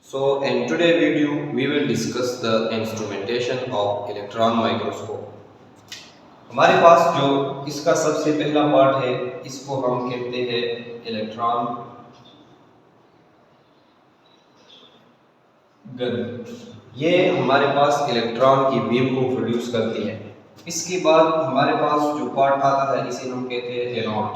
So in today video we will discuss the instrumentation of electron microscope. हमारे पास जो इसका सबसे पहला पार्ट है इसको हम कहते हैं इलेक्ट्रॉन गन। ये हमारे पास इलेक्ट्रॉन की बीम को प्रोड्यूस करती है। इसके बाद हमारे पास जो पार्ट आता है इसे हम कहते हैं एनोड।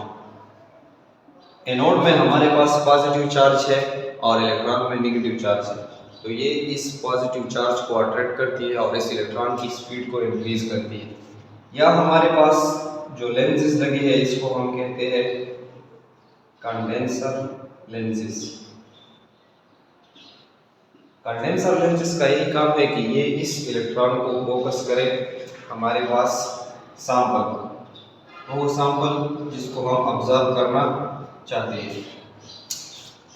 एनोड में हमारे पास पॉजिटिव चार्ज है और इलेक्ट्रॉन में नेगेटिव चार्ज है। तो ये इस पॉजिटिव चार्ज को अट्रैक्ट करती है और इस इलेक्ट्रॉन की स्पीड को इंक्रीज करती है। या हमारे पास जो लेंसेज लगी है इसको हम कहते हैं कंडेंसर लेंसेज। कंडेंसर लेंसेज का यही काम है कि ये इस इलेक्ट्रॉन को फोकस करे हमारे पास सैंपल, वो सैंपल जिसको हम ऑब्जर्व करना चाहते हैं।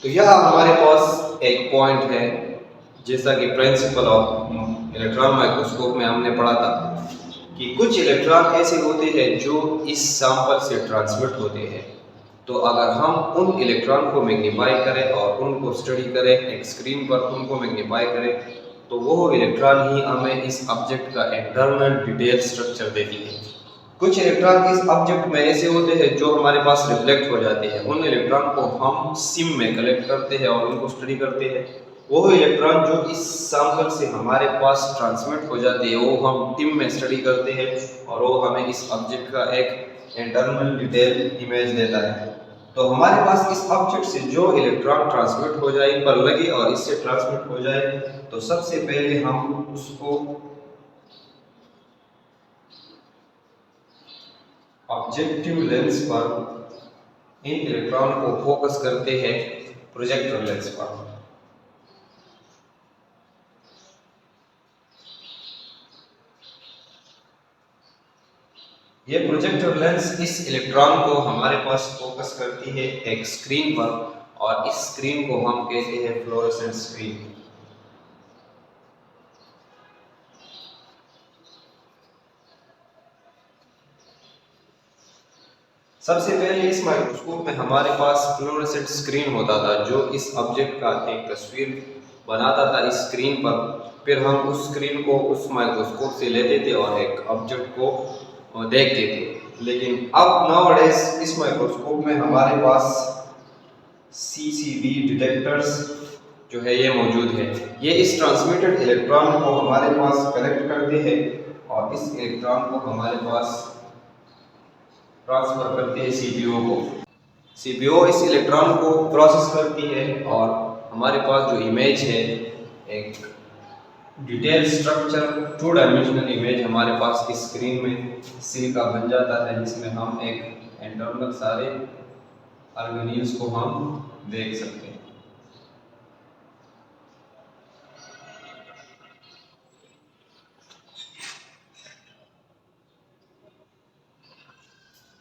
तो यह हमारे पास एक पॉइंट है, जैसा कि प्रिंसिपल ऑफ इलेक्ट्रॉन माइक्रोस्कोप में हमने पढ़ा था कि कुछ इलेक्ट्रॉन ऐसे होते हैं जो इस सैंपल से ट्रांसमिट होते हैं। तो अगर हम उन इलेक्ट्रॉन को मैग्नीफाई करें और उनको स्टडी करें, एक स्क्रीन पर उनको मैग्नीफाई करें, तो वो इलेक्ट्रॉन ही हमें इस ऑब्जेक्ट का इंटरनल डिटेल स्ट्रक्चर देती है। कुछ इलेक्ट्रॉन इस ऑब्जेक्ट में ऐसे होते हैं जो हमारे पास रिफ्लेक्ट हो जाते हैं। उन इलेक्ट्रॉन को हम सिम में कलेक्ट करते हैं और उनको स्टडी करते हैं। वो इलेक्ट्रॉन जो इस सैंपल से हमारे पास ट्रांसमिट हो जाते हैं वो हम टिम में स्टडी करते हैं और वो हमें इस ऑब्जेक्ट का एक इंटरनल डिटेल इमेज देता है। तो हमारे पास इस ऑब्जेक्ट से जो इलेक्ट्रॉन ट्रांसमिट हो जाए पर लगे और इससे ट्रांसमिट हो जाए, तो सबसे पहले हम उसको ऑब्जेक्टिव लेंस पर इन इलेक्ट्रॉन को फोकस करते हैं प्रोजेक्टर लेंस पर। ये प्रोजेक्टर लेंस इस इलेक्ट्रॉन को हमारे पास फोकस करती है एक स्क्रीन पर और इस स्क्रीन को हम कहते हैं फ्लोरोसेंट स्क्रीन। सबसे पहले इस माइक्रोस्कोप में हमारे पास फ्लोरोसेंट स्क्रीन होता था जो इस ऑब्जेक्ट का एक तस्वीर बनाता था इस स्क्रीन पर। फिर हम उस स्क्रीन को उस माइक्रोस्कोप से लेते थे और एक ऑब्जेक्ट को देखते थे। लेकिन अब नाउअडेज इस माइक्रोस्कोप में हमारे पास CCD डिटेक्टर्स जो है ये मौजूद है। ये इस ट्रांसमिटेड इलेक्ट्रॉन को हमारे पास कलेक्ट करते हैं और इस इलेक्ट्रॉन को हमारे पास ट्रांसफर करते हैं CPU को। CPU इस इलेक्ट्रॉन को प्रोसेस करती है और हमारे पास जो इमेज है एक डिटेल स्ट्रक्चर 2 डायमेंशनल इमेज हमारे पास इस स्क्रीन में सिल का बन जाता है, जिसमें हम एक इंटरनल सारे ऑर्गेनील्स को हम देख सकते हैं।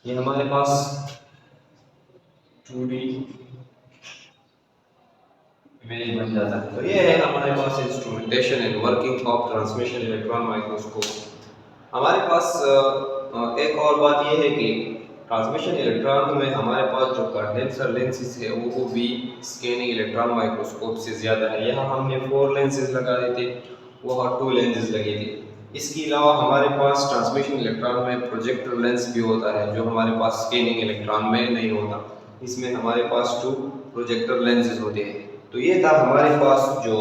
ये हमारे पास 2D इमेज बन जाता है। तो ये है हमारे पास instrumentation and working of transmission electron microscope. हमारे पास एक और बात ये है कि ट्रांसमिशन इलेक्ट्रॉन में हमारे पास जो कंडेंसर लेंसेज है वो भी स्कैनिंग इलेक्ट्रॉन माइक्रोस्कोप से ज़्यादा है। यहाँ हमने 4 लेंसेज लगा थे, वहाँ 2 लेंसेज लगे थे। इसके अलावा हमारे पास ट्रांसमिशन इलेक्ट्रॉन में प्रोजेक्टर लेंस भी होता है जो हमारे पास स्कैनिंग इलेक्ट्रॉन में नहीं होता। इसमें हमारे पास 2 प्रोजेक्टर लेंसेज होते हैं। तो ये था हमारे पास जो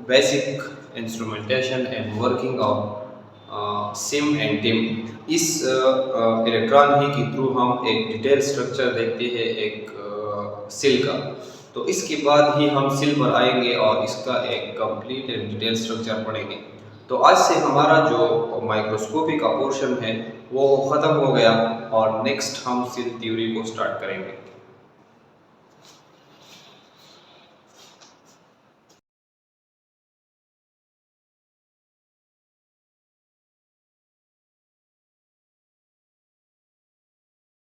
basic instrumentation and working of SEM and TEM. इस इलेक्ट्रॉन ही के थ्रू हम एक डिटेल स्ट्रक्चर देखते हैं एक सिल का। तो इसके बाद ही हम सिल पर आएंगे और इसका एक कंप्लीट एंड डिटेल स्ट्रक्चर पढ़ेंगे। तो आज से हमारा जो माइक्रोस्कोपी का पोर्शन है वो ख़त्म हो गया और नेक्स्ट हम सिल थ्योरी को स्टार्ट करेंगे।